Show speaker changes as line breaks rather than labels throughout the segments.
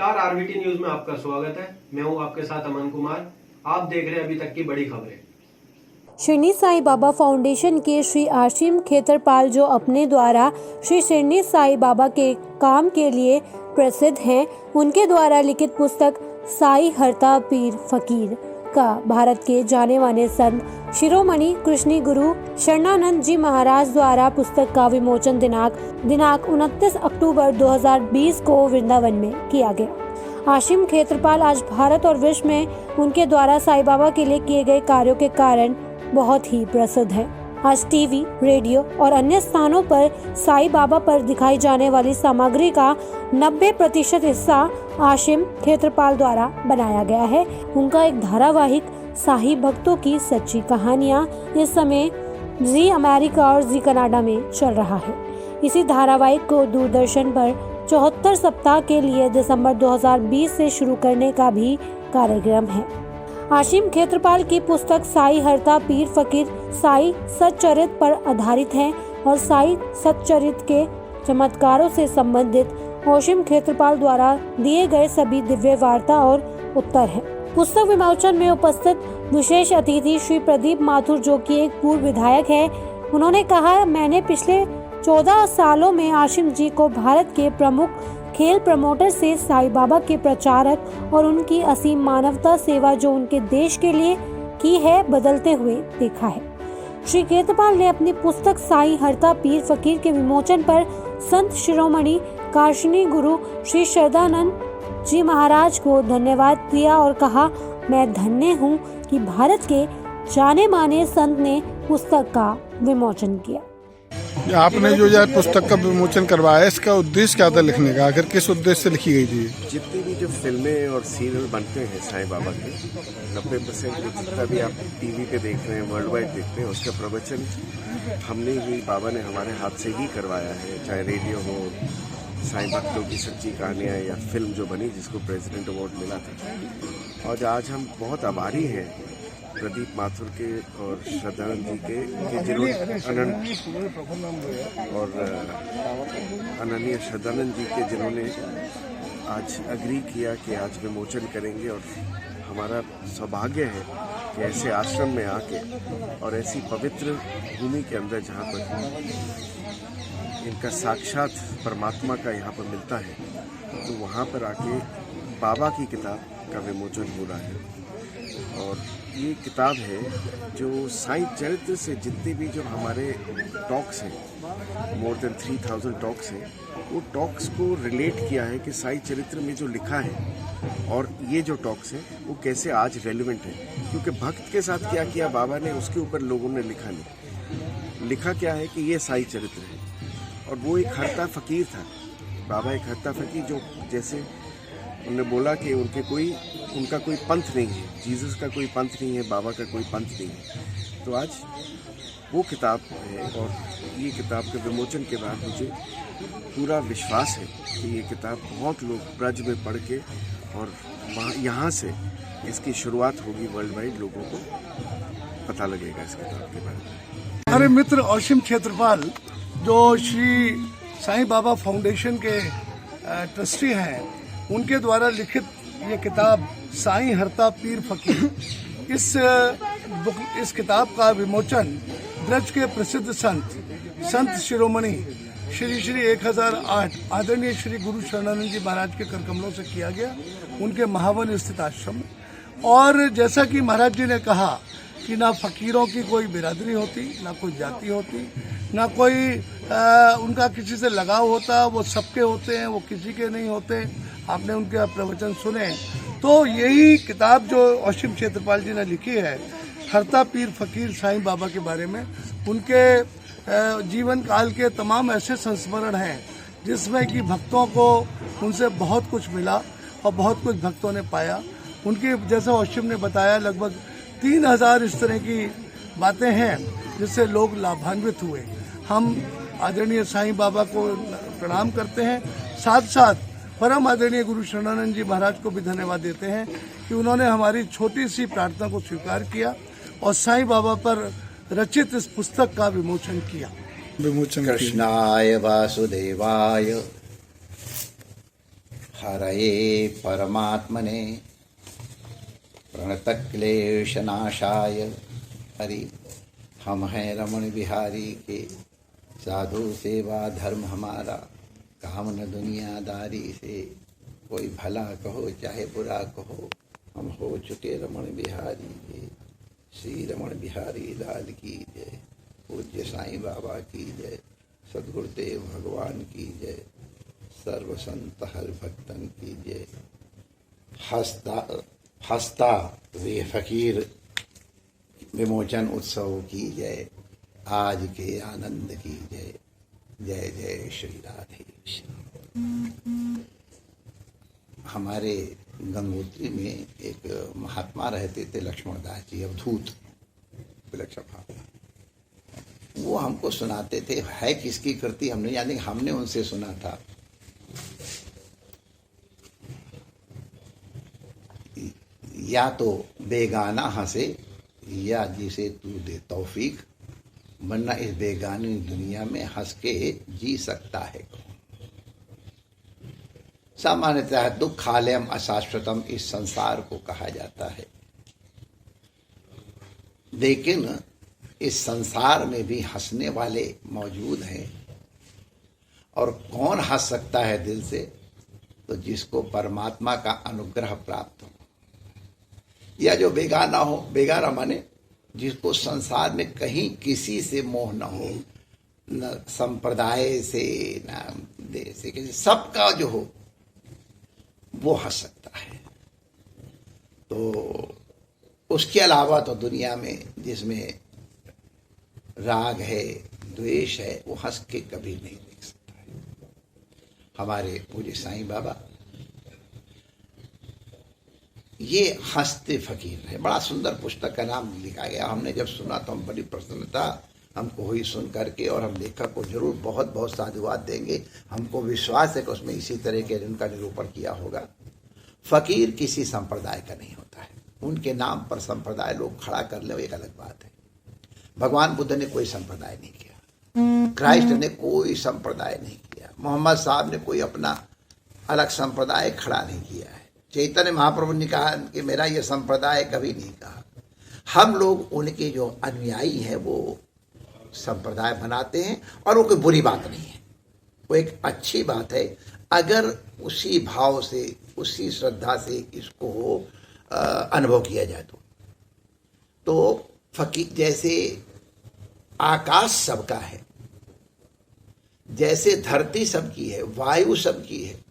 नमस्कार, आरवीटी न्यूज में आपका स्वागत है। मैं हूं आपके साथ अमन कुमार। आप देख रहे हैं अभी तक की बड़ी खबरें।
शिरडी साई बाबा फाउंडेशन के श्री आशिम खेतरपाल, जो अपने द्वारा श्री शिरडी साई बाबा के काम के लिए प्रसिद्ध हैं, उनके द्वारा लिखित पुस्तक साई हरता पीर फकीर का भारत के जाने माने संत शिरोमणि कृष्णी गुरु शरणानंद जी महाराज द्वारा पुस्तक का विमोचन दिनांक 29 अक्टूबर 2020 को वृंदावन में किया गया। आशिम खेतरपाल आज भारत और विश्व में उनके द्वारा साई बाबा के लिए किए गए कार्यों के कारण बहुत ही प्रसिद्ध है। आज टीवी, रेडियो और अन्य स्थानों पर साई बाबा पर दिखाई जाने वाली सामग्री का 90% हिस्सा आशिम खेतरपाल द्वारा बनाया गया है। उनका एक धारावाहिक साई भक्तों की सच्ची कहानियां इस समय जी अमेरिका और जी कनाडा में चल रहा है। इसी धारावाहिक को दूरदर्शन पर 74 सप्ताह के लिए दिसंबर 2020 से शुरू करने का भी कार्यक्रम है। आशिम खेतरपाल की पुस्तक साई हरता पीर फकीर साई सच्चरित पर आधारित है और साई सच्चरित के चमत्कारों से संबंधित आशिम खेतरपाल द्वारा दिए गए सभी दिव्य वार्ता और उत्तर है। पुस्तक विमोचन में उपस्थित विशेष अतिथि श्री प्रदीप माथुर, जो कि एक पूर्व विधायक है, उन्होंने कहा, मैंने पिछले 14 सालों में आशिम जी को भारत के प्रमुख खेल प्रमोटर से साई बाबा के प्रचारक और उनकी असीम मानवता सेवा जो उनके देश के लिए की है बदलते हुए देखा है। श्री खेतरपाल ने अपनी पुस्तक साई हरता पीर फकीर के विमोचन पर संत शिरोमणि कृष्णी गुरु श्री शरदानंद जी महाराज को धन्यवाद दिया और कहा, मैं धन्य हूँ कि भारत के जाने माने संत ने पुस्तक का विमोचन किया।
आपने जो पुस्तक का विमोचन करवाया, इसका उद्देश्य क्या था लिखने का? आखिर किस उद्देश्य से लिखी गई थी?
जितनी भी जो फिल्में और सीरियल बनते हैं साईं बाबा के 90% जितना भी आप टीवी पे देख रहे हैं, वर्ल्ड वाइड देखते हैं, उसका प्रवचन हमने ही, बाबा ने हमारे हाथ से ही करवाया है। चाहे रेडियो हो, साईं भक्तों की सच्ची कहानियाँ, या फिल्म जो बनी जिसको प्रेसिडेंट अवार्ड मिला था। और आज हम बहुत आभारी हैं प्रदीप माथुर के और श्रद्धानंद जी के जिन्होंने अनन्य श्रद्धानंद जी के जिन्होंने आज अग्री किया कि आज विमोचन करेंगे। और हमारा सौभाग्य है कि ऐसे आश्रम में आके और ऐसी पवित्र भूमि के अंदर जहाँ पर इनका साक्षात परमात्मा का यहाँ पर मिलता है, तो वहाँ पर आके बाबा की किताब का विमोचन हो रहा है। और ये किताब है जो साई चरित्र से जितने भी जो हमारे टॉक्स हैं, मोर देन 3000 टॉक्स हैं, वो टॉक्स को रिलेट किया है कि साई चरित्र में जो लिखा है और ये जो टॉक्स हैं वो कैसे आज रेलिवेंट है। क्योंकि भक्त के साथ क्या किया बाबा ने, उसके ऊपर लोगों ने लिखा नहीं। लिखा क्या है कि ये साई चरित्र है। और वो एक हरता फकीर था। बाबा एक हरता फकीर, जो जैसे उन्होंने बोला कि उनका कोई पंथ नहीं है, जीसस का कोई पंथ नहीं है, बाबा का कोई पंथ नहीं है। तो आज वो किताब है और ये किताब के विमोचन के बाद मुझे पूरा विश्वास है कि ये किताब बहुत लोग ब्रज में पढ़ के और यहाँ से इसकी शुरुआत होगी, वर्ल्ड वाइड लोगों को पता लगेगा इस किताब के बारे में।
हमारे मित्र आशिम खेतरपाल, जो श्री साईं बाबा फाउंडेशन के ट्रस्टी हैं, उनके द्वारा लिखित ये किताब साईं हरता पीर फकीर, इस किताब का विमोचन ब्रज के प्रसिद्ध संत शिरोमणि श्री 1008 आदरणीय श्री गुरु शरणानंद जी महाराज के करकमलों से किया गया, उनके महावन स्थित आश्रम में। और जैसा कि महाराज जी ने कहा कि ना फकीरों की कोई बिरादरी होती, ना कोई जाति होती, ना कोई उनका किसी से लगाव होता, वो सबके होते हैं, वो किसी के नहीं होते। आपने उनके प्रवचन सुने। तो यही किताब जो आशिम खेतरपाल जी ने लिखी है, हरता पीर फकीर साईं बाबा के बारे में, उनके जीवन काल के तमाम ऐसे संस्मरण हैं जिसमें कि भक्तों को उनसे बहुत कुछ मिला और बहुत कुछ भक्तों ने पाया। उनकी, जैसा आशिम ने बताया, लगभग 3000 इस तरह की बातें हैं जिससे लोग लाभान्वित हुए। हम आदरणीय साईं बाबा को प्रणाम करते हैं, साथ साथ परम आदरणीय गुरु शरणानंद जी महाराज को भी धन्यवाद देते हैं कि उन्होंने हमारी छोटी सी प्रार्थना को स्वीकार किया और साईं बाबा पर रचित इस पुस्तक का विमोचन किया।
विमोचन
कृष्णाय वासुदेवाय हरये परमात्मने प्रणतक्लेशनाशाय हरि। हम हैं रमण बिहारी के, साधु सेवा धर्म हमारा, काम न दुनियादारी से। कोई भला कहो चाहे बुरा कहो, हम हो चुके रमण बिहारी के। श्री रमण बिहारी लाल की जय। पूज्य साईं बाबा की जय। सद्गुरुदेव भगवान की जय। सर्व संत हर भक्तन की जय। हस्ता वे फकीर विमोचन उत्सव की जय। आज के आनंद की जय। जय जय श्री राधे श्याम। हमारे गंगोत्री में एक महात्मा रहते थे, लक्ष्मण दास जी, अवधूत विलक्षण महात्मा। वो हमको सुनाते थे, है किसकी कृति हम नहीं जानते, हमने उनसे सुना था। या तो बेगाना हंसे या जिसे तू दे तौफीक, वरना इस बेगानी दुनिया में हंस के जी सकता है कौन। सामान्यतः दुखालयम अशाश्वतम इस संसार को कहा जाता है, लेकिन इस संसार में भी हंसने वाले मौजूद हैं। और कौन हंस सकता है दिल से? तो जिसको परमात्मा का अनुग्रह प्राप्त हो, या जो बेगाना हो। बेगाना माने जिसको संसार में कहीं किसी से मोह न हो, न संप्रदाय से न देश से, किसी सबका जो हो वो हंस सकता है। तो उसके अलावा तो दुनिया में जिसमें राग है, द्वेष है, वो हंस के कभी नहीं देख सकता है। हमारे पूज्य साईं बाबा ये हंसते फकीर है। बड़ा सुंदर पुस्तक का नाम लिखा गया। हमने जब सुना तो हम बड़ी प्रसन्नता हमको हुई सुन करके, और हम लेखक को जरूर बहुत बहुत साधुवाद देंगे। हमको विश्वास है कि उसमें इसी तरह के उनका निरूपण किया होगा। फकीर किसी संप्रदाय का नहीं होता है। उनके नाम पर संप्रदाय लोग खड़ा कर ले, एक अलग बात है। भगवान बुद्ध ने कोई संप्रदाय नहीं किया, क्राइस्ट ने कोई संप्रदाय नहीं किया, मोहम्मद साहब ने कोई अपना अलग संप्रदाय खड़ा नहीं किया है। चैतन्य महाप्रभु ने कहा कि मेरा ये संप्रदाय कभी नहीं कहा। हम लोग उनके जो अनुयायी हैं वो संप्रदाय बनाते हैं, और वो कोई बुरी बात नहीं है, वो एक अच्छी बात है। अगर उसी भाव से, उसी श्रद्धा से इसको अनुभव किया जाए तो फकीर जैसे आकाश सबका है, जैसे धरती सबकी है, वायु सबकी है,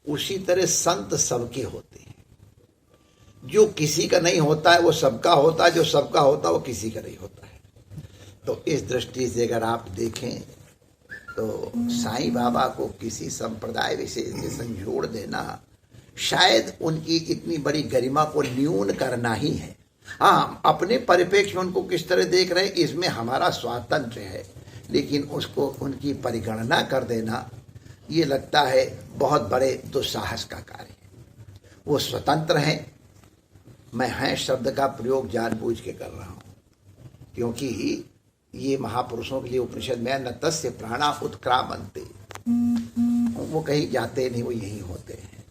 उसी तरह संत सबके होते हैं। जो किसी का नहीं होता है वो सबका होता है, जो सबका होता है वो किसी का नहीं होता है। तो इस दृष्टि से अगर आप देखें तो साईं बाबा को किसी संप्रदाय विशेष से संजोड़ देना शायद उनकी इतनी बड़ी गरिमा को न्यून करना ही है। हाँ, अपने परिप्रेक्ष्य में उनको किस तरह देख रहे हैं इसमें हमारा स्वातंत्र्य है, लेकिन उसको उनकी परिगणना कर देना ये लगता है बहुत बड़े दुस्साहस का कार्य है। वो स्वतंत्र हैं। मैं हैं शब्द का प्रयोग जानबूझ के कर रहा हूँ, क्योंकि ये महापुरुषों के लिए उपनिषद में न तस्य प्राणा उत्क्रामन्ते, वो कहीं जाते नहीं, वो यहीं होते हैं।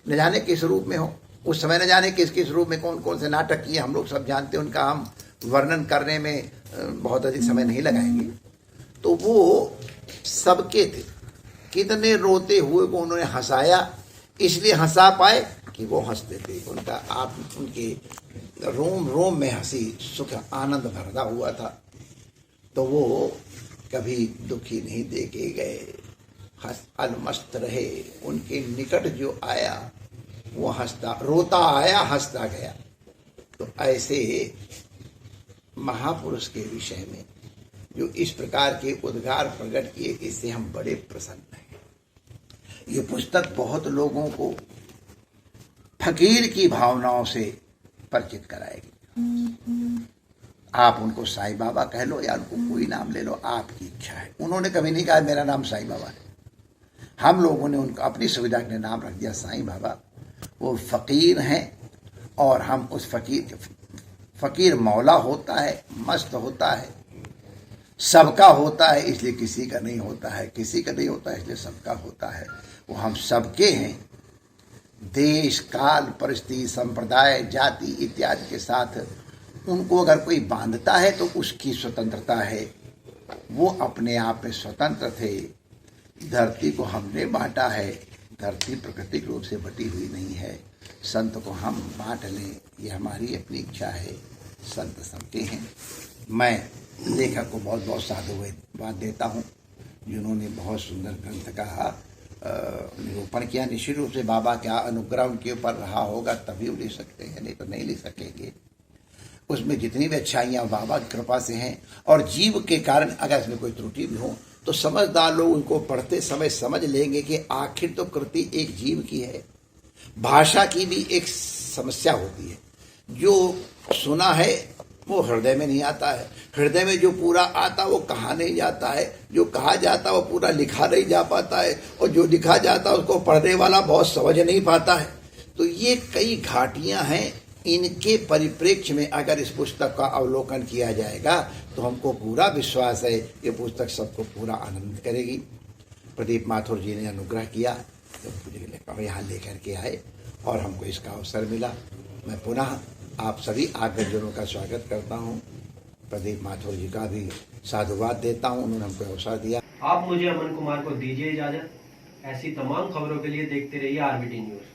न जाने किस रूप में हो, उस समय न जाने किस किस रूप में कौन कौन से नाटक किए, हम लोग सब जानते हैं। उनका हम वर्णन करने में बहुत अधिक समय नहीं लगाएंगे। तो वो सबके थे। कितने रोते हुए को उन्होंने हंसाया, इसलिए हंसा पाए कि वो हंसते थे। उनका आप उनके रोम रोम में हंसी, सुख, आनंद भरदा हुआ था। तो वो कभी दुखी नहीं देखे गए, अलमस्त रहे। उनके निकट जो आया वो हंसता, रोता आया, हंसता गया। तो ऐसे महापुरुष के विषय में जो इस प्रकार के उद्गार प्रकट किए, इससे हम बड़े प्रसन्न हैं। ये पुस्तक बहुत लोगों को फकीर की भावनाओं से परिचित कराएगी। आप उनको साईं बाबा कह लो या उनको कोई नाम ले लो, आपकी इच्छा है। उन्होंने कभी नहीं कहा मेरा नाम साईं बाबा है। हम लोगों ने उनको अपनी सुविधा के नाम रख दिया साईं बाबा। वो फकीर हैं, और हम उस फकीर मौला होता है, मस्त होता है, सबका होता है, इसलिए किसी का नहीं होता है, किसी का नहीं होता है इसलिए सबका होता है। वो हम सबके हैं, देश काल परिस्थिति संप्रदाय जाति इत्यादि के साथ उनको अगर कोई बांधता है तो उसकी स्वतंत्रता है। वो अपने आप में स्वतंत्र थे। धरती को हमने बांटा है, धरती प्राकृतिक रूप से बटी हुई नहीं है। संत को हम बांट लें, ये हमारी अपनी इच्छा है। संत सबके हैं। मैं लेखक को बहुत बहुत साधुवाद देता हूँ जिन्होंने बहुत सुंदर ग्रंथ का निरूपण किया। निश्चित रूप से बाबा का अनुग्रह उनके ऊपर रहा होगा तभी वो लिख सकते हैं, नहीं तो नहीं लिख सकेंगे। उसमें जितनी भी अच्छाइयाँ बाबा की कृपा से हैं और जीव के कारण अगर इसमें कोई त्रुटि भी हो तो समझदार लोग उनको पढ़ते समय समझ लेंगे कि आखिर तो कृति एक जीव की है। भाषा की भी एक समस्या होती है। जो सुना है वो हृदय में नहीं आता है, हृदय में जो पूरा आता वो कहा नहीं जाता है, जो कहा जाता वो पूरा लिखा नहीं जा पाता है, और जो लिखा जाता उसको पढ़ने वाला बहुत समझ नहीं पाता है। तो ये कई घाटियां हैं। इनके परिप्रेक्ष्य में अगर इस पुस्तक का अवलोकन किया जाएगा तो हमको पूरा विश्वास है ये पुस्तक सबको पूरा आनंद करेगी। प्रदीप माथुर जी ने अनुग्रह किया तो यहाँ लेकर के आए और हमको इसका अवसर मिला। मैं पुनः आप सभी आगतजनों का स्वागत करता हूँ। प्रदीप माथुर जी का भी साधुवाद देता हूँ, उन्होंने हमको अवसर दिया।
आप मुझे अमन कुमार को दीजिए इजाजत। ऐसी तमाम खबरों के लिए देखते रहिए RBT न्यूज।